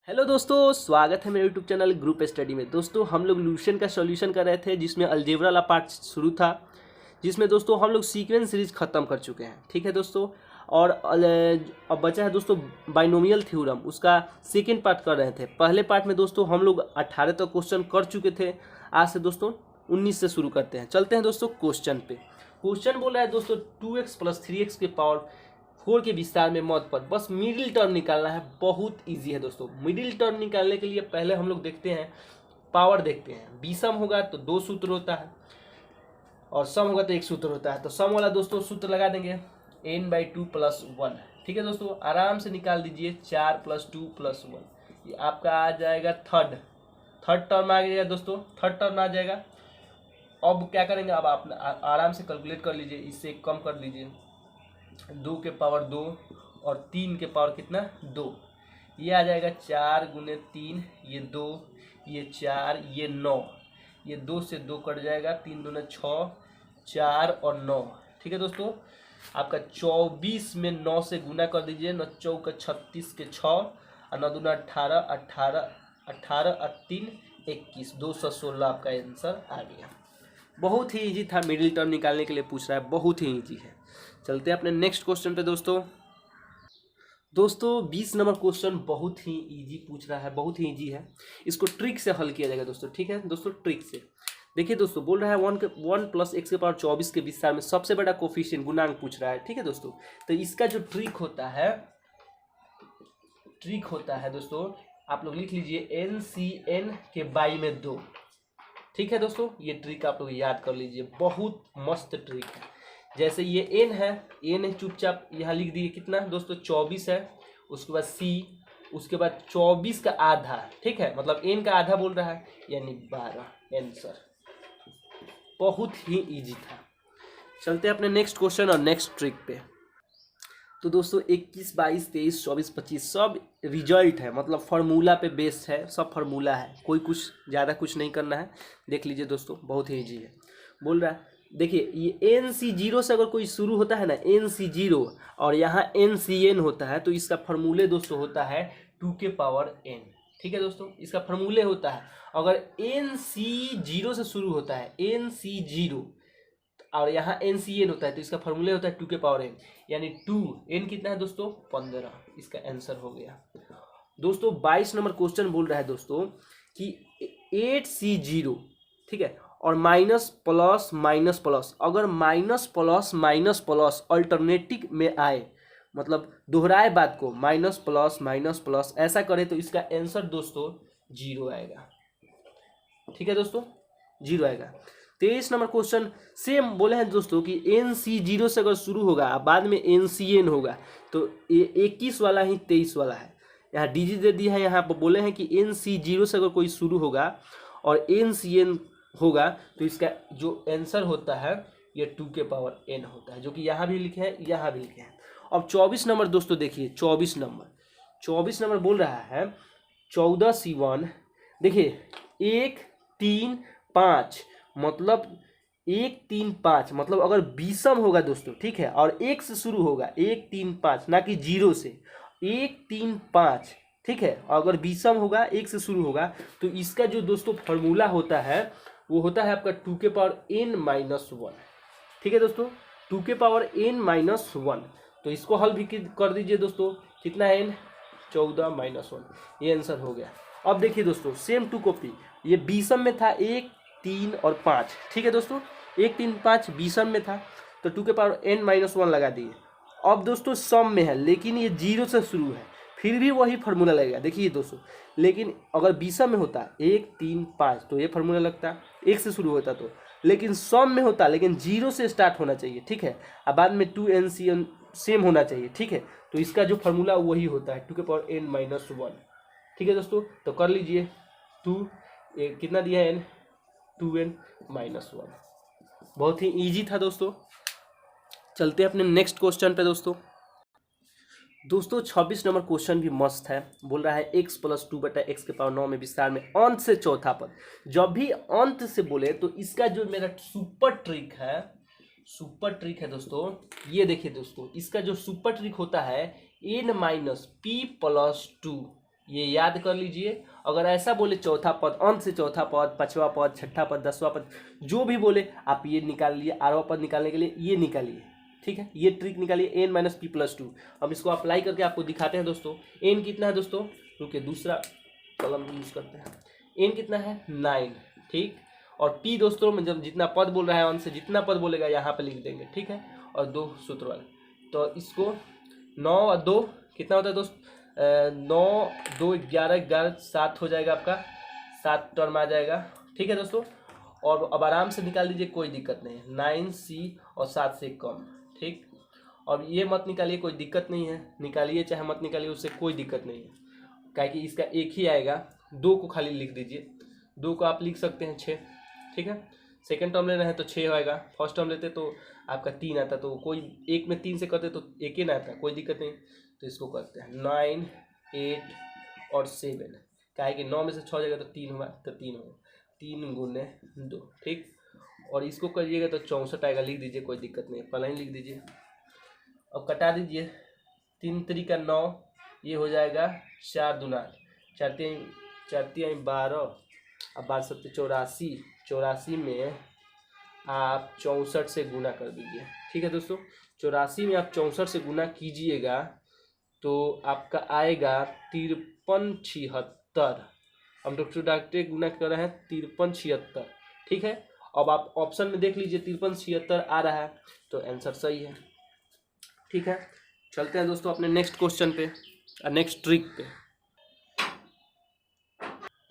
Hello दोस्तों, स्वागत है मेरे यूट्यूब चैनल ग्रुप स्टडी में। दोस्तों हम लोग ल्यूशन का सॉल्यूशन कर रहे थे, जिसमें अलजेब्रा वाला पार्ट शुरू था, जिसमें दोस्तों हम लोग सीक्वेंस सीरीज खत्म कर चुके हैं। ठीक है दोस्तों, और अब बचा है दोस्तों बाइनोमियल थ्योरम, उसका सेकेंड पार्ट कर रहे थे। पहले पार्ट में दोस्तों हम लोग 18 तक क्वेश्चन कर चुके थे। आज से दोस्तों 19 से शुरू करते हैं। चलते हैं दोस्तों क्वेश्चन पे। क्वेश्चन बोल रहा है दोस्तों 2x + 3x के पावर 4 के विस्तार में मौत पर बस मिडिल टर्म निकालना है। बहुत इजी है दोस्तों। मिडिल टर्म निकालने के लिए पहले हम लोग देखते हैं, पावर देखते हैं। विषम होगा तो 2 सूत्र होता है और सम होगा तो 1 सूत्र होता है। तो सम वाला दोस्तों सूत्र लगा देंगे n/2 + 1। ठीक है दोस्तों, आराम से निकाल दीजिए। 4 + 2 + 1, ये आपका आ जाएगा थर्ड टर्म आ जाएगा दोस्तों। थर्ड टर्म आ जाएगा। अब क्या करेंगे, अब आप आराम से कैलकुलेट कर लीजिए, इससे कम कर लीजिए। 2 के पावर 2 और 3 के पावर कितना 2, ये आ जाएगा 4 × 3, ये 2, ये 4, ये 9, ये 2 से 2 कट जाएगा, 3 दूना 6, 4 और 9। ठीक है दोस्तों, आपका 24 में 9 से गुना कर दीजिए। 9 चौका 36 के 6 और 9 दूना 18, 18 और 3 21, 216 आपका आंसर आ गया। बहुत ही इजी था, मिडिल टर्म निकालने के लिए पूछ रहा है, बहुत ही इजी है। चलते हैं अपने नेक्स्ट क्वेश्चन पे दोस्तों। 20 नंबर क्वेश्चन बहुत ही इजी पूछ रहा है, बहुत ही इजी है। इसको ट्रिक से हल किया जाएगा दोस्तों। ठीक है दोस्तों, ट्रिक से देखिए दोस्तों, बोल रहा है 1 + x के पावर 24 के विस्तार में सबसे बड़ा कोफिशिएंट गुणांक पूछ रहा है। ठीक है दोस्तों, तो इसका जो ट्रिक होता है दोस्तों, आप लोग लिख लीजिए NCN के बाई में 2। ठीक है दोस्तों, ये ट्रिक आप लोग याद कर लीजिए, बहुत मस्त ट्रिक है। जैसे ये n है, चुपचाप यहाँ लिख दिए। कितना दोस्तों 24 है, उसके बाद c, उसके बाद 24 का आधा। ठीक है, मतलब n का आधा बोल रहा है, यानी 12 आंसर। बहुत ही इजी था। चलते हैं अपने नेक्स्ट क्वेश्चन और नेक्स्ट ट्रिक पे। तो दोस्तों 21, 22, 23, 24, 25 सब रिजल्ट है, मतलब फार्मूला पे बेस्ड है, सब फार्मूला है। कोई कुछ ज़्यादा कुछ नहीं करना है। देख लीजिए दोस्तों, बहुत ही इजी है। बोल रहा है देखिए, ये NC0 से अगर कोई शुरू होता है ना, NC0, और यहाँ NCN होता है, तो इसका फार्मूले दोस्तों होता है 2 के पावर n। ठीक है दोस्तों, इसका फार्मूले होता है, अगर NC0 से शुरू होता है, NC0, और यहाँ NCN होता है, तो इसका फार्मूले होता है 2 के पावर n, यानी 2 n कितना है दोस्तों 15। इसका आंसर हो गया दोस्तों। 22 नंबर क्वेश्चन बोल रहा है दोस्तों कि 8C0, ठीक है, और माइनस प्लस माइनस प्लस, अगर minus plus minus plus alternative में आए, मतलब दोहराए बात को, माइनस प्लस ऐसा करे, तो इसका आंसर दोस्तों 0 आएगा। ठीक है दोस्तों, 0 आएगा। 23 नंबर क्वेश्चन सेम बोले हैं दोस्तों कि NC0 से अगर शुरू होगा, बाद में NCN होगा, तो 21 वाला ही 23 वाला है। यहाँ डिजिट दे दिया है, यहाँ पर बोले हैं कि NC0 से अगर कोई शुरू होगा और NCN होगा, तो इसका जो आंसर होता है ये 2 के पावर n होता है, जो कि यहाँ भी लिखे हैं, यहाँ भी लिखे हैं। अब 24 नंबर दोस्तों देखिए, 24 नंबर बोल रहा है 14C1। देखिए 1 3 5, मतलब 1 3 5, मतलब अगर विषम होगा दोस्तों, ठीक है, और 1 से शुरू होगा, 1 3 5, ना कि 0 से, 1 3 5, ठीक है, अगर विषम होगा, 1 से शुरू होगा, तो इसका जो दोस्तों फार्मूला होता है वो होता है आपका 2 के पावर n-1। ठीक है दोस्तों, 2 के पावर n-1। तो इसको हल भी कर दीजिए दोस्तों। कितना n 14 - 1, ये आंसर हो गया। अब देखिए दोस्तों, सेम टू कॉपी, ये विषम में था 1 3 और 5। ठीक है दोस्तों, 1 3 5 विषम में था, तो 2 के पावर n-1 लगा दिए। अब दोस्तों सम में है, लेकिन ये 0 से शुरू है, फिर भी वही फार्मूला लगेगा। देखिए दोस्तों, लेकिन अगर विषम में होता 1 3 5, तो ये फार्मूला लगता, 1 से शुरू होता तो, लेकिन सम में होता, लेकिन 0 से स्टार्ट होना चाहिए। ठीक है, और बाद में 2NCN सेम होना चाहिए। ठीक है, तो इसका जो फार्मूला वही होता है 2 के पावर n-1। ठीक है दोस्तों, तो कर लीजिए। 2 कितना दिया है n, 2n-1। बहुत ही ईजी था दोस्तों। चलते हैं अपने नेक्स्ट क्वेश्चन पे दोस्तों। 26 नंबर क्वेश्चन भी मस्त है। बोल रहा है x + 2/x के पावर 9 में विस्तार में अंत से चौथा पद। जब भी अंत से बोले, तो इसका जो मेरा सुपर ट्रिक है दोस्तों, ये देखिए दोस्तों, इसका जो सुपर ट्रिक होता है n - p + 2। ये याद कर लीजिए। अगर ऐसा बोले चौथा पद, अंत से चौथा पद, पांचवा पद, छठा पद, 10वां पद, जो भी बोले आप ये निकाल लिए। 8वां पद निकालने के लिए ये निकालिए, ठीक है। ये ट्रिक निकालिए n-p+2। हम इसको अप्लाई करके आपको दिखाते हैं दोस्तों। n कितना है दोस्तों, रुके दूसरा कलम यूज करते हैं। n कितना है 9, ठीक। और p दोस्तों मतलब जितना पद बोल रहा है अंत से जितना पद बोलेगा यहाँ पे लिख देंगे, ठीक है। और 2 सूत्र वाले, तो इसको 9 और 2 कितना होता है दोस्त, 9 2 11 11 7 हो जाएगा आपका, 7 टर्म आ जाएगा, ठीक है दोस्तों। और अब आराम से निकाल दीजिए, कोई दिक्कत नहीं है। 9c और 7 से कम, ठीक। अब ये मत निकालिए, कोई दिक्कत नहीं है, निकालिए चाहे मत निकालिए, उससे कोई दिक्कत नहीं है, क्या कि इसका एक ही आएगा। 2 को खाली लिख दीजिए, 2 को आप लिख सकते हैं 6, ठीक है। सेकेंड टर्म ले रहे हैं तो 6 आएगा, फर्स्ट टर्म लेते तो आपका 3 आता, तो कोई एक में 3 से करते तो एक ही ना आता, कोई दिक्कत नहीं। तो इसको करते हैं 9 8 और 7, क्या है कि 9 में से 6 जाएगा तो 3 हुआ, तो 3 होगा, 3 गुने 2, ठीक। और इसको करिएगा तो 64 आएगा, लिख दीजिए, कोई दिक्कत नहीं, पहले ही लिख दीजिए। अब कटा दीजिए, 3 3 का 9, ये हो जाएगा 4 दूना 4 3 12, अब 12 7 84, 84 में आप 64 से गुना कर दीजिए, ठीक है दोस्तों। 84 में आप 64 से गुना कीजिएगा तो आपका आएगा 53 76। हम डॉक्टर डायरेक्ट गुना कर रहे हैं 53 76, ठीक है। अब आप ऑप्शन में देख लीजिए 53 76 आ रहा है, तो आंसर सही है, ठीक है। चलते हैं दोस्तों अपने नेक्स्ट क्वेश्चन पे, नेक्स्ट ट्रिक पे।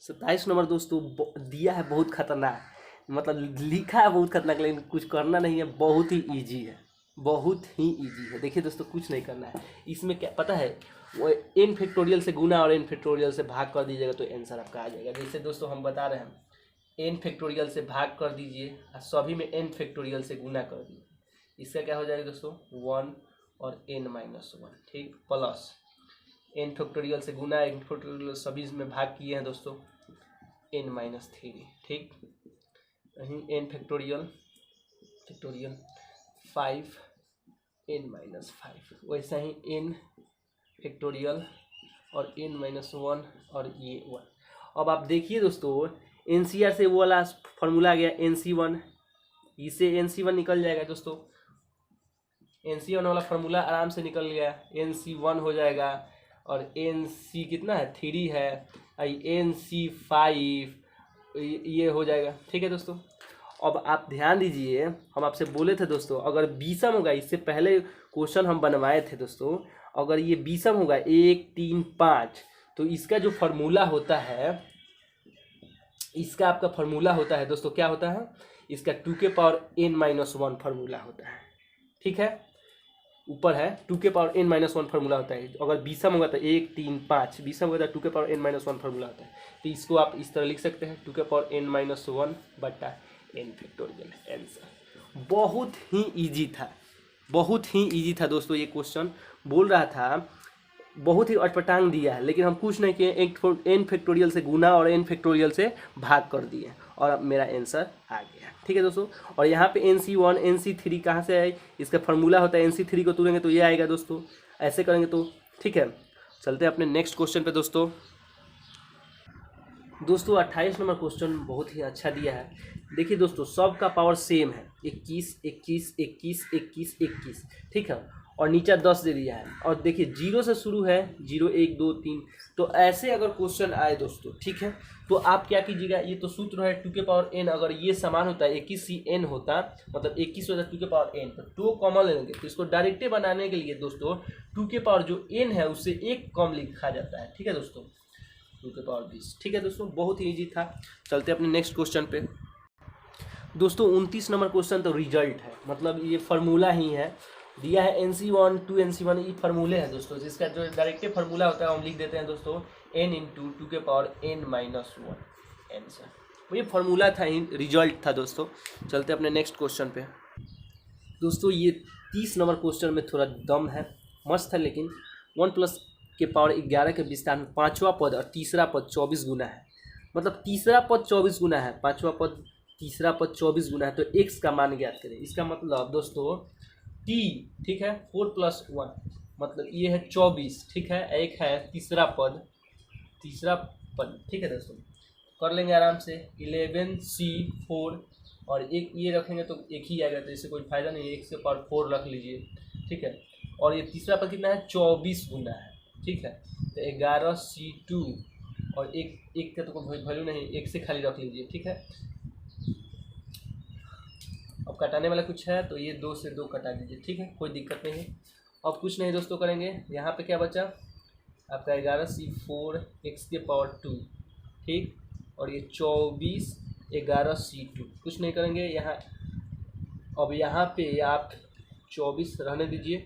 27 नंबर दोस्तों दिया है बहुत खतरनाक, मतलब लिखा है बहुत खतरनाक, लेकिन कुछ करना नहीं है, बहुत ही इजी है, बहुत ही इजी है। देखिए दोस्तों कुछ नहीं करना है इसमें, क्या पता है, वो n फैक्टोरियल से गुना और n फैक्टोरियल से भाग कर दीजिएगा तो आंसर आपका आ जाएगा। जैसे दोस्तों हम बता रहे हैं n फैक्टोरियल से भाग कर दीजिए और सभी में n फैक्टोरियल से गुना कर दीजिए, इसका क्या हो जाएगा दोस्तों 1 और n-1, ठीक, प्लस n फैक्टोरियल से गुना, n फैक्टोरियल सभी में भाग किए हैं दोस्तों n-3, ठीक। वहीं n फैक्टोरियल 5 n-5, वैसा ही n फैक्टोरियल और n-1 और ये 1। अब आप देखिए दोस्तों NCR से वो वाला फॉर्मूला आ गया NC1, इससे NC1 निकल जाएगा दोस्तों, NC1 वाला फॉर्मूला आराम से निकल गया, NC1 हो जाएगा। और NC कितना है 3 है, NC5 ये हो जाएगा, ठीक है दोस्तों। अब आप ध्यान दीजिए, हम आपसे बोले थे दोस्तों अगर बीसम होगा, इससे पहले क्वेश्चन हम बनवाए थे दोस्तों, अगर ये बीसम होगा 1 3 5, तो इसका जो फॉर्मूला होता है, इसका आपका फॉर्मूला होता है दोस्तों, क्या होता है, इसका 2 के पावर n-1 फॉर्मूला होता है, ठीक है। ऊपर है 2 के पावर n-1 फॉर्मूला होता है। अगर बीसम होगा तो 1 3 5, बीसम होगा तो 2 के पावर n-1 फॉर्मूला होता है। तो इसको आप इस तरह लिख सकते हैं 2 के पावर n-1 बटा n फैक्टोरियल, आंसर। बहुत ही इजी था, बहुत ही इजी था दोस्तों। ये क्वेश्चन बोल रहा था बहुत ही अटपटांग दिया है, लेकिन हम कुछ नहीं किए, n फैक्टोरियल से गुना और n फैक्टोरियल से भाग कर दिए और अब मेरा आंसर आ गया, ठीक है दोस्तों। और यहाँ पे NC1 NC3 कहाँ से आए, इसका फॉर्मूला होता है, NC3 को तोड़ेंगे तो ये आएगा दोस्तों, ऐसे करेंगे तो, ठीक है। चलते हैं अपने नेक्स्ट क्वेश्चन पे दोस्तों। 28 नंबर क्वेश्चन बहुत ही अच्छा दिया है। देखिए दोस्तों सब का पावर सेम है, 21 21 21 21 21, ठीक है, और नीचे 10 दे दिया है। और देखिए 0 से शुरू है, 0 1 2 3, तो ऐसे अगर क्वेश्चन आए दोस्तों, ठीक है, तो आप क्या कीजिएगा, ये तो सूत्र है 2 के पावर n, अगर ये समान होता है 21 ही n होता, मतलब 21 होता 2 के पावर n, तो 2 कॉमन लेंगे, तो इसको डायरेक्टे बनाने के लिए दोस्तों 2 के पावर जो n है उससे 1 कम लिखा जाता है, ठीक है दोस्तों, 2 के पावर 20, ठीक है दोस्तों, बहुत ही ईजी था। चलते अपने नेक्स्ट क्वेश्चन पे दोस्तों। 29 नंबर क्वेश्चन तो रिजल्ट है, मतलब ये फार्मूला ही है, दिया है NC1 2 NC1, ये फार्मूले है दोस्तों, जिसका जो डायरेक्ट फार्मूला होता है हम लिख देते हैं दोस्तों n इंटू 2 के पावर n-1 आंसर। ये फार्मूला था, रिजल्ट था दोस्तों। चलते अपने नेक्स्ट क्वेश्चन पे दोस्तों। ये 30 नंबर क्वेश्चन में थोड़ा दम है, मस्त है, लेकिन 1 प्लस के पावर 11 के विस्तार में 5वां पद और तीसरा पद 24 गुना है, मतलब तीसरा पद 24 गुना है, 5वां पद तीसरा पद 24 गुना है, तो x का मान ज्ञात करें। इसका मतलब दोस्तों t, ठीक है, 4 + 1 मतलब ये है 24, ठीक है, एक है तीसरा पद तीसरा पद, ठीक है दोस्तों, कर लेंगे आराम से 11C4 और एक ये रखेंगे तो एक ही आएगा, तो इससे कोई फायदा नहीं है, 1 से पावर 4 रख लीजिए, ठीक है। और ये तीसरा पद कितना है, 24 गुना है, ठीक है। तो 11C2 और एक का तो कोई वैल्यू नहीं, 1 से खाली रख लीजिए, ठीक है। अब कटाने वाला कुछ है तो ये 2 से 2 कटा दीजिए, ठीक है, कोई दिक्कत नहीं है। अब कुछ नहीं दोस्तों करेंगे, यहाँ पे क्या बचा आपका 11C4 x के पावर 2, ठीक, और ये 24 11C2, कुछ नहीं करेंगे यहाँ। अब यहाँ पे आप 24 रहने दीजिए,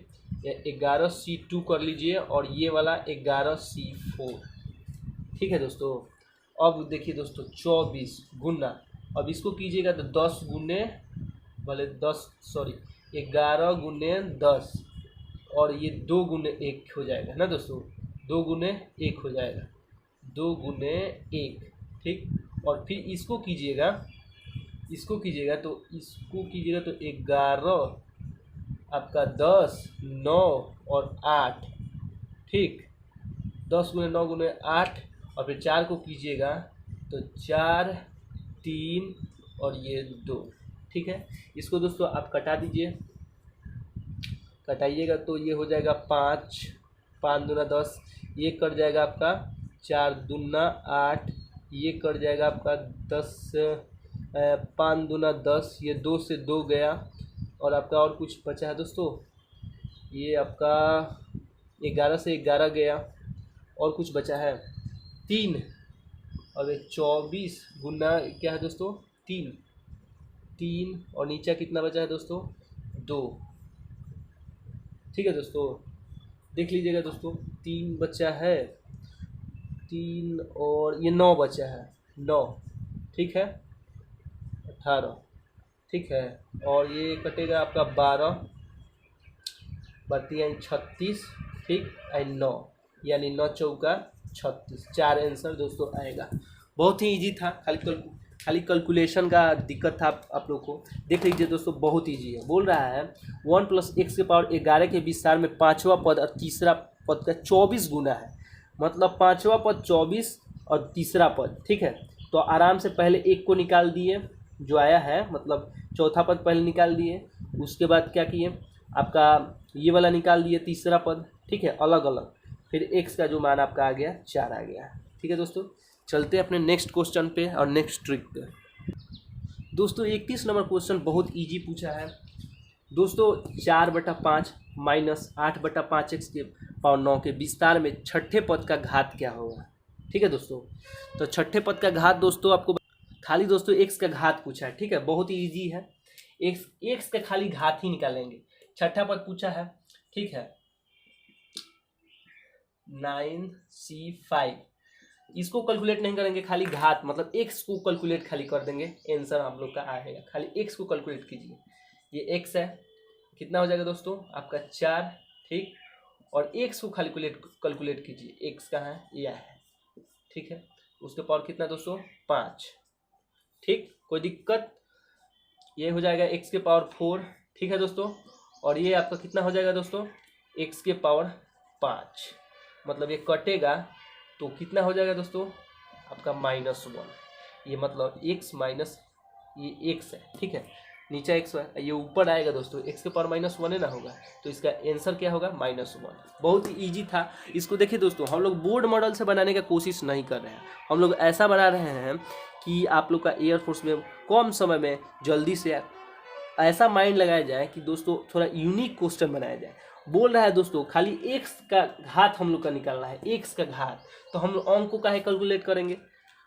11C2 कर लीजिए और ये वाला 11C4, ठीक है दोस्तों। अब देखिए दोस्तों 24 गुना, अब इसको कीजिएगा तो 10 गुने भले 10 सॉरी 11 गुने 10 और ये 2 गुने 1 हो जाएगा ना दोस्तों, 2 गुने 1 हो जाएगा, 2 गुने 1, ठीक। और फिर इसको कीजिएगा तो 11 आपका 10 9 और 8, ठीक, 10 गुने 9 गुने 8 और फिर 4 को कीजिएगा तो 4 3 और ये 2, ठीक है। इसको दोस्तों आप कटा दीजिए, कटाइएगा तो ये हो जाएगा 5 5 दूना 10, ये कट जाएगा आपका 4 दूना 8, ये कट जाएगा आपका 10 5 दूना 10, ये 2 से 2 गया और आपका और कुछ बचा है दोस्तों, ये आपका 11 से 11 गया और कुछ बचा है 3 और 24 गुना क्या है दोस्तों 3 और नीचे कितना बचा है दोस्तों 2, ठीक है दोस्तों, देख लीजिएगा दोस्तों 3 बचा है, 3 और ये 9 बचा है 9, ठीक है, 18, ठीक है, और ये कटेगा आपका 12 बत्ती 36, ठीक, 9 यानी 9 चौका 36, 4 आंसर दोस्तों आएगा। बहुत ही इजी था, खाली कैलकुलेशन का दिक्कत था आप लोग को। देख लीजिए दोस्तों बहुत इजी है, बोल रहा है 1 + x के पावर 11 के विस्तार में 5वां पद और तीसरा पद का 24 गुना है, मतलब 5वां पद 24 और तीसरा पद, ठीक है। तो आराम से पहले 1 को निकाल दिए जो आया है, मतलब चौथा पद पहले निकाल दिए, उसके बाद क्या किए आपका ये वाला निकाल दिए तीसरा पद, ठीक है, अलग अलग, फिर x का जो मान आपका आ गया 4 आ गया, ठीक है दोस्तों। चलते हैं अपने नेक्स्ट क्वेश्चन पे और नेक्स्ट ट्रिक पे। दोस्तों 31 नंबर क्वेश्चन बहुत इजी पूछा है दोस्तों, 4/5 - 8/5x के पावर 9 के विस्तार में छठे पद का घात क्या होगा, ठीक है दोस्तों। तो छठे पद का घात दोस्तों आपको खाली दोस्तों x का घात पूछा है, ठीक है, बहुत ही ईजी है, x का खाली घात ही निकालेंगे। छठा पद पूछा है, ठीक है, 9C5, इसको कैलकुलेट नहीं करेंगे, खाली घात मतलब x को कैलकुलेट खाली कर देंगे, आंसर हम लोग का आएगा। खाली x को कैलकुलेट कीजिए, ये x है, कितना हो जाएगा दोस्तों आपका 4, ठीक, और x को कैलकुलेट कीजिए, x कहाँ है यह है, ठीक है, उसके पावर कितना दोस्तों 5, ठीक, कोई दिक्कत, ये हो जाएगा x के पावर 4, ठीक है दोस्तों, और ये आपका कितना हो जाएगा दोस्तों x के पावर 5, मतलब ये कटेगा तो कितना हो जाएगा दोस्तों आपका -1, ये मतलब x माइनस ये x है, ठीक है, नीचे x है, ये ऊपर आएगा दोस्तों, x के पावर -1 है ना होगा, तो इसका आंसर क्या होगा -1। बहुत ही ईजी था, इसको देखिए दोस्तों, हम लोग बोर्ड मॉडल से बनाने का कोशिश नहीं कर रहे हैं, हम लोग ऐसा बना रहे हैं कि आप लोग का एयरफोर्स में कम समय में जल्दी से ऐसा माइंड लगाया जाए कि दोस्तों थोड़ा यूनिक क्वेश्चन बनाया जाए। बोल रहा है दोस्तों खाली x का घात हम लोग का निकालना है, x का घात, तो हम लोग अंक को काहे कैलकुलेट करेंगे,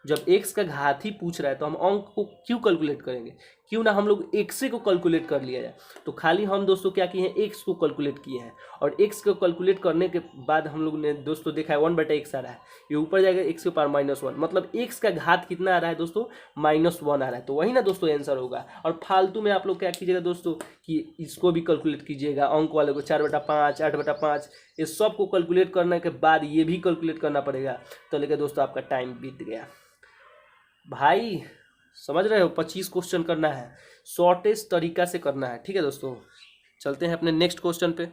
जब x का घात ही पूछ रहा है तो हम अंक को क्यों कैलकुलेट करेंगे, क्यों ना हम लोग x को कैलकुलेट कर लिया जाए। तो खाली हम दोस्तों क्या किए हैं, x को कैलकुलेट किए हैं, और x को कैलकुलेट करने के बाद हम लोग ने दोस्तों देखा है 1/x आ रहा है, ये ऊपर जाएगा x के पावर -1, मतलब x का घात कितना आ रहा है दोस्तों -1 आ रहा है, तो वही ना दोस्तों आंसर होगा। और फालतू में आप लोग क्या कीजिएगा दोस्तों कि इसको भी कैलकुलेट कीजिएगा, अंक वाले को 4/5 8/5, इस सब को कैलकुलेट करने के बाद ये भी कैलकुलेट करना पड़ेगा, तो लेकर दोस्तों आपका टाइम बीत गया भाई, समझ रहे हो। 25 क्वेश्चन करना है, शॉर्टेस्ट तरीका से करना है, ठीक है दोस्तों। चलते हैं अपने नेक्स्ट क्वेश्चन पे।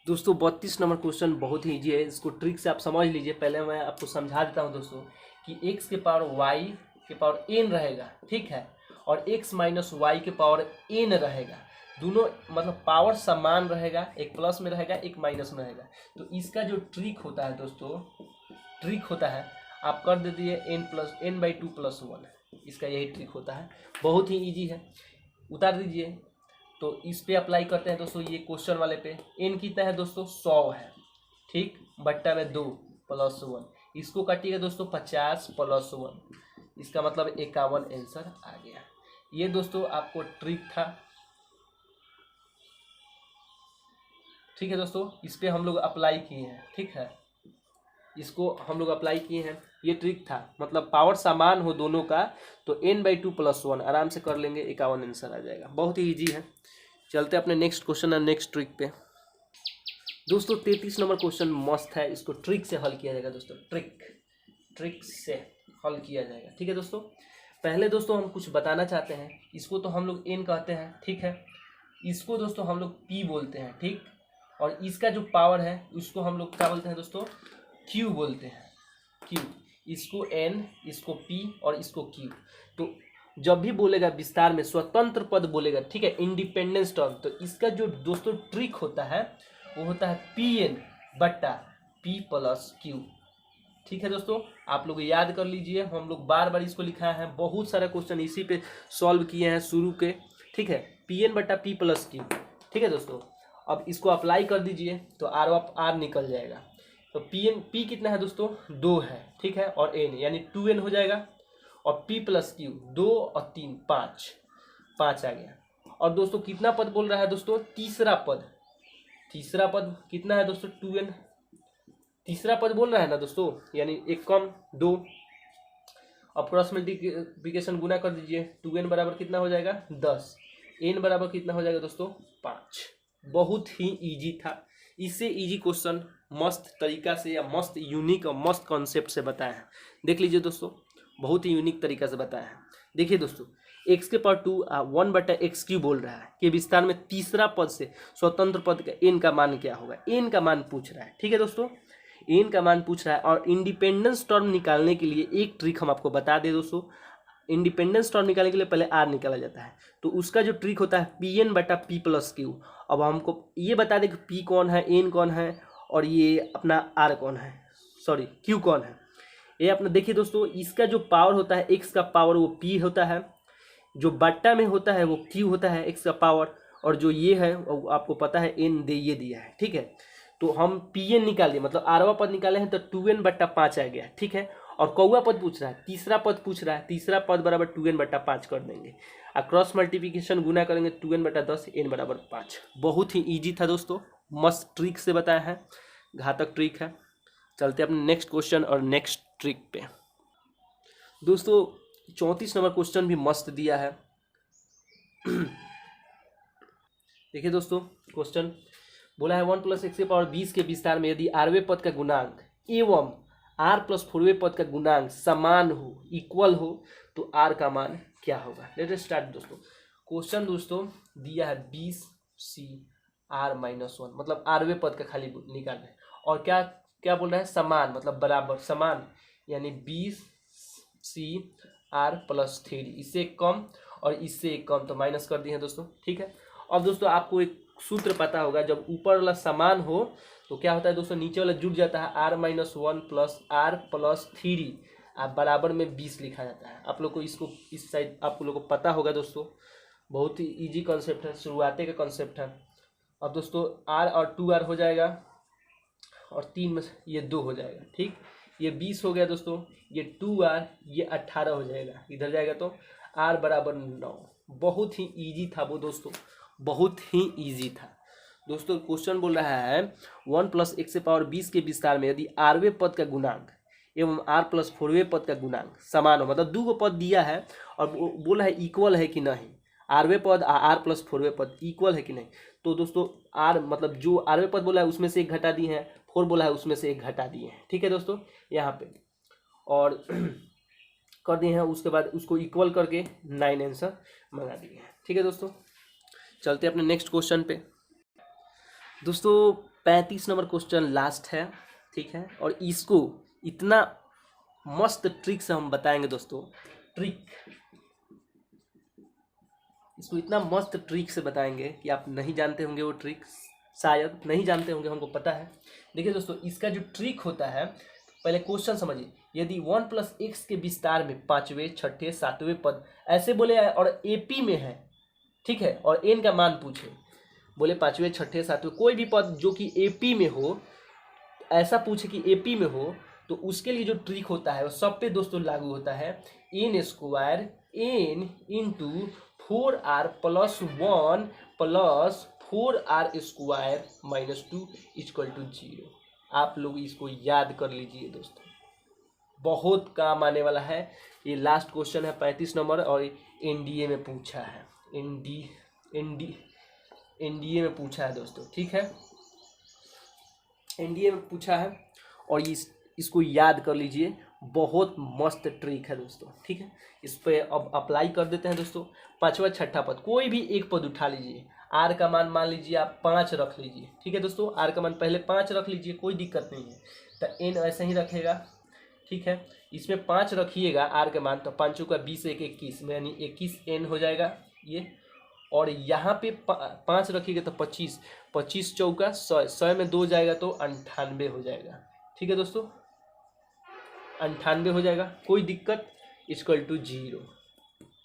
दोस्तों 32 नंबर क्वेश्चन बहुत ही ईजी है, इसको ट्रिक से आप समझ लीजिए। पहले मैं आपको समझा देता हूँ दोस्तों कि x के पावर y के पावर n रहेगा, ठीक है, और x माइनस वाई के पावर n रहेगा। दोनों मतलब पावर समान रहेगा, एक प्लस में रहेगा एक माइनस में रहेगा। तो इसका जो ट्रिक होता है दोस्तों, ट्रिक होता है आप कर दे दिए n/2 + 1, इसका यही ट्रिक होता है, बहुत ही ईजी है। उतार दीजिए, तो इस पे अप्लाई करते हैं दोस्तों। ये क्वेश्चन वाले पे n कितना है दोस्तों 100 है, ठीक, बट्टा में 2 + 1, इसको काटिएगा दोस्तों 50 + 1, इसका मतलब 51 आंसर आ गया। ये दोस्तों आपको ट्रिक था, ठीक है दोस्तों, इस पे हम लोग अप्लाई किए हैं, ठीक है, इसको हम लोग अप्लाई किए हैं, ये ट्रिक था। मतलब पावर समान हो दोनों का तो n/2 + 1 आराम से कर लेंगे, 51 आंसर आ जाएगा, बहुत ही ईजी है। चलते अपने नेक्स्ट क्वेश्चन और नेक्स्ट ट्रिक पे। दोस्तों 33 नंबर क्वेश्चन मस्त है, इसको ट्रिक से हल किया जाएगा दोस्तों, ट्रिक से हल किया जाएगा, ठीक है दोस्तों। पहले दोस्तों हम कुछ बताना चाहते हैं, इसको तो हम लोग n कहते हैं, ठीक है, इसको दोस्तों हम लोग p बोलते हैं, ठीक, और इसका जो पावर है उसको हम लोग क्या बोलते हैं दोस्तों, q बोलते हैं, q, इसको n, इसको p और इसको q। तो जब भी बोलेगा विस्तार में स्वतंत्र पद बोलेगा, ठीक है, इंडिपेंडेंस टर्म, तो इसका जो दोस्तों ट्रिक होता है वो होता है pn/p + q, ठीक है दोस्तों। आप लोग याद कर लीजिए, हम लोग बार बार इसको लिखा है, बहुत सारा क्वेश्चन इसी पे सॉल्व किए हैं शुरू के, ठीक है, pn/p + q, ठीक है दोस्तों। अब इसको अप्लाई कर दीजिए तो r निकल जाएगा। तो p कितना है दोस्तों 2 है, ठीक है, और n यानी 2n हो जाएगा, और p + q 2 और 3 5 आ गया। और दोस्तों कितना पद बोल रहा है दोस्तों, तीसरा पद कितना है दोस्तों 2n, तीसरा पद बोल रहा है ना दोस्तों, यानी एक कम 2, अब क्रॉस मल्टीप्लिकेशन गुना कर दीजिए, 2n बराबर कितना हो जाएगा 10, n बराबर कितना हो जाएगा दोस्तों 5। बहुत ही इजी था, इससे इजी क्वेश्चन मस्त तरीका से या मस्त यूनिक और मस्त कॉन्सेप्ट से बताया है। देख लीजिए दोस्तों, बहुत ही यूनिक तरीका से बताया है। देखिए दोस्तों, x के पावर 2 1/x³ बोल रहा है कि विस्तार में तीसरा पद से स्वतंत्र पद का n का मान क्या होगा, n का मान पूछ रहा है, ठीक है दोस्तों, n का मान पूछ रहा है। और इंडिपेंडेंस टर्म निकालने के लिए एक ट्रिक हम आपको बता दें दोस्तों, इंडिपेंडेंस टर्म निकालने के लिए पहले r निकाला जाता है, तो उसका जो ट्रिक होता है pn/p + q। अब हमको ये बता दें कि p कौन है, n कौन है, और ये अपना r कौन है, सॉरी q कौन है। ये अपना देखिए दोस्तों, इसका जो पावर होता है x का पावर वो p होता है, जो बट्टा में होता है वो q होता है x का पावर, और जो ये है वो आपको पता है n ये दिया है, ठीक है। तो हम pn निकाल दिए, मतलब आरवा पद निकाले हैं, तो 2n/5 आ गया, ठीक है। और कौवा पद पूछ रहा है, तीसरा पद पूछ रहा है, तीसरा पद बराबर 2n/5 कर देंगे, और क्रॉस मल्टीप्लिकेशन गुना करेंगे 2n/10, n बराबर 5। बहुत ही ईजी था दोस्तों, मस्त ट्रिक से बताया है, घातक ट्रिक है। चलते अपने नेक्स्ट क्वेश्चन और नेक्स्ट ट्रिक पे। दोस्तों 34 नंबर क्वेश्चन भी मस्त दिया है। देखिए दोस्तों, क्वेश्चन बोला है 1 + x के पावर 20 के विस्तार में यदि rवें पद का गुणांक एवं r + 4वें पद का गुणांक समान हो, इक्वल हो, तो r का मान क्या होगा। लेट अस स्टार्ट दोस्तों। क्वेश्चन दोस्तों दिया है 20c r - 1, मतलब rवें पद का खाली निकालना है, और क्या क्या बोल रहा है, समान, मतलब बराबर, समान यानी 20c r + 3, इससे एक कम और इससे एक कम, तो माइनस कर दिए हैं दोस्तों, ठीक है। अब दोस्तों आपको एक सूत्र पता होगा, जब ऊपर वाला समान हो तो क्या होता है दोस्तों, नीचे वाला जुड़ जाता है, r - 1 + r + 3 आप बराबर में 20 लिखा जाता है। आप लोग को इसको इस साइड आप लोग को पता होगा दोस्तों, बहुत ही इजी कॉन्सेप्ट है, शुरुआती का कॉन्सेप्ट है। अब दोस्तों r और 2r हो जाएगा, और 3 में ये 2 हो जाएगा, ठीक, ये 20 हो गया दोस्तों, ये 2r, ये 18 हो जाएगा, इधर जाएगा तो r बराबर 9। बहुत ही इजी था वो दोस्तों, बहुत ही इजी था दोस्तों। क्वेश्चन बोल रहा है 1 + x के पावर 20 के विस्तार में यदि rवें पद का गुणांक एवं r + 4वें पद का गुणांक समान हो, मतलब 2 पद दिया है और बोला है इक्वल है कि नहीं, rवें पद r + 4वें पद इक्वल है कि नहीं। तो दोस्तों r मतलब जो rवें पद बोला है उसमें से एक घटा दिए हैं, 4 बोला है उसमें से एक घटा दिए हैं, ठीक है दोस्तों, यहाँ पे और कर दिए हैं। उसके बाद उसको इक्वल करके 9 आंसर मंगा दिए हैं, ठीक है दोस्तों। चलते अपने नेक्स्ट क्वेश्चन पे। दोस्तों 35 नंबर क्वेश्चन लास्ट है, ठीक है। और इसको इतना मस्त ट्रिक से हम बताएंगे दोस्तों, ट्रिक, इसको इतना मस्त ट्रिक से बताएंगे कि आप नहीं जानते होंगे वो ट्रिक, शायद नहीं जानते होंगे, हमको पता है। देखिए दोस्तों, इसका जो ट्रिक होता है, पहले क्वेश्चन समझिए। यदि 1 + x के विस्तार में 5वें, 6ठे, 7वें पद ऐसे बोले और एपी में है, ठीक है, और n का मान पूछे, बोले 5वें, 6ठे, 7वें कोई भी पद जो कि एपी में हो, ऐसा पूछे कि एपी में हो, तो उसके लिए जो ट्रिक होता है वो सब पे दोस्तों लागू होता है। n square n into 4r + 1 + 4r square -2 = 0। आप लोग इसको याद कर लीजिए दोस्तों, बहुत काम आने वाला है। ये लास्ट क्वेश्चन है 35 नंबर, और एनडीए में पूछा है, एनडीए में पूछा है दोस्तों, ठीक है, एनडीए में पूछा है। और इसको याद कर लीजिए, बहुत मस्त ट्रिक है दोस्तों, ठीक है। इस पे अब अप्लाई कर देते हैं दोस्तों। 5वां 6ठा पद, कोई भी एक पद उठा लीजिए, आर का मान मान लीजिए आप 5 रख लीजिए, ठीक है दोस्तों, आर का मान पहले 5 रख लीजिए, कोई दिक्कत नहीं है। तो एन ऐसे ही रखेगा, ठीक है, इसमें 5 रखिएगा आर के मान, तो 5 का 20, 1 21 में, यानी 21 एन हो जाएगा ये। और यहाँ पे 5 रखिएगा तो 25, 25 चौका 100, 100 में 2 जाएगा तो 98 हो जाएगा, ठीक है दोस्तों, 98 हो जाएगा, कोई दिक्कत, = 0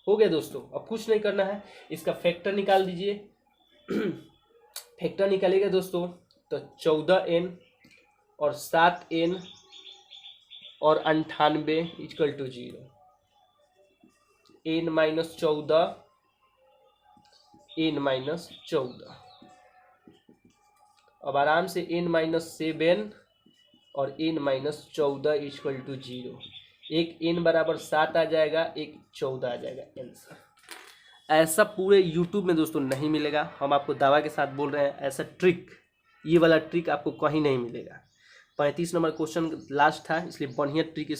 हो गया दोस्तों। अब कुछ नहीं करना है, इसका फैक्टर निकाल दीजिए। फैक्टर निकालिएगा दोस्तों तो 14n और 7n और 98 = 0। n - 14 n - 14, अब आराम से n - 7 और n - 14 = 0। एक n बराबर 7 आ जाएगा, एक 14 आ जाएगा आंसर। ऐसा पूरे यूट्यूब में दोस्तों नहीं मिलेगा, हम आपको दावा के साथ बोल रहे हैं, ऐसा ट्रिक, ये वाला ट्रिक आपको कहीं नहीं मिलेगा। 35 नंबर क्वेश्चन लास्ट था, इसलिए बढ़िया ट्रिक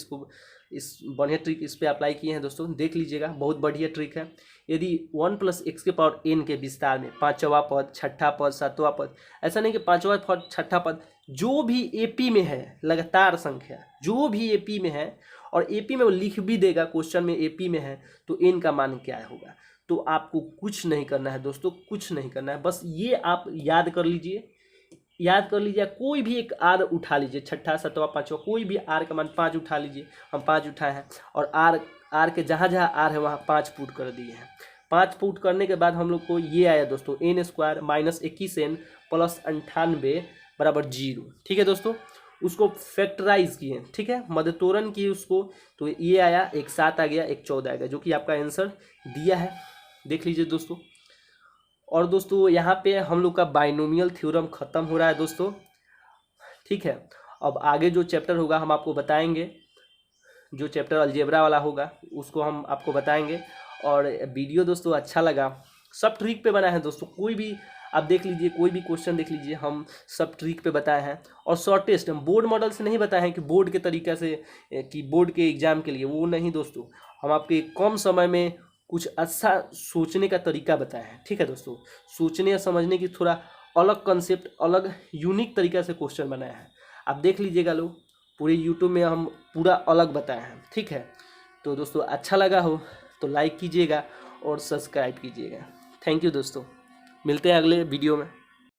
इस पे अप्लाई किए हैं दोस्तों, देख लीजिएगा, बहुत बढ़िया ट्रिक है। यदि 1 + x के पावर n के विस्तार में 5वां पद, 6ठा पद, 7वां पद, ऐसा नहीं कि 5वां पद, 6ठा पद, जो भी एपी में है, लगातार संख्या जो भी एपी में है, और एपी में वो लिख भी देगा क्वेश्चन में एपी में है, तो n का मान क्या होगा। तो आपको कुछ नहीं करना है दोस्तों, कुछ नहीं करना है, बस ये आप याद कर लीजिए, कोई भी एक आर उठा लीजिए, 6ठा, 7वां, 5वां, कोई भी आर का मान 5 उठा लीजिए, हम 5 उठाए हैं, और आर के जहाँ जहाँ आर है वहाँ 5 पुट कर दिए हैं। 5 पुट करने के बाद हम लोग को ये आया दोस्तों, n स्क्वायर -21n + 98 = 0, ठीक है दोस्तों। उसको फैक्टराइज किए, ठीक है, मध्यतोलन किए उसको, तो ये आया, एक 7 आ गया, एक 14 आ गया, जो कि आपका आंसर दिया है, देख लीजिए दोस्तों। और दोस्तों यहाँ पे हम लोग का बाइनोमियल थ्योरम ख़त्म हो रहा है दोस्तों, ठीक है। अब आगे जो चैप्टर होगा हम आपको बताएंगे, जो चैप्टर अलजेब्रा वाला होगा उसको हम आपको बताएंगे। और वीडियो दोस्तों अच्छा लगा, सब ट्रिक पे बना है दोस्तों, कोई भी आप देख लीजिए, कोई भी क्वेश्चन देख लीजिए, हम सब ट्रिक पे बताए हैं। और शॉर्टेस्ट, हम बोर्ड मॉडल से नहीं बताए हैं कि बोर्ड के तरीक़ा से, कि बोर्ड के एग्ज़ाम के लिए, वो नहीं दोस्तों, हम आपके कम समय में कुछ अच्छा सोचने का तरीका बताया है, ठीक है दोस्तों। सोचने या समझने की थोड़ा अलग कंसेप्ट, अलग यूनिक तरीका से क्वेश्चन बनाया है, आप देख लीजिएगा लोग, पूरे यूट्यूब में हम पूरा अलग बताए हैं, ठीक है। तो दोस्तों अच्छा लगा हो तो लाइक कीजिएगा और सब्सक्राइब कीजिएगा। थैंक यू दोस्तों, मिलते हैं अगले वीडियो में।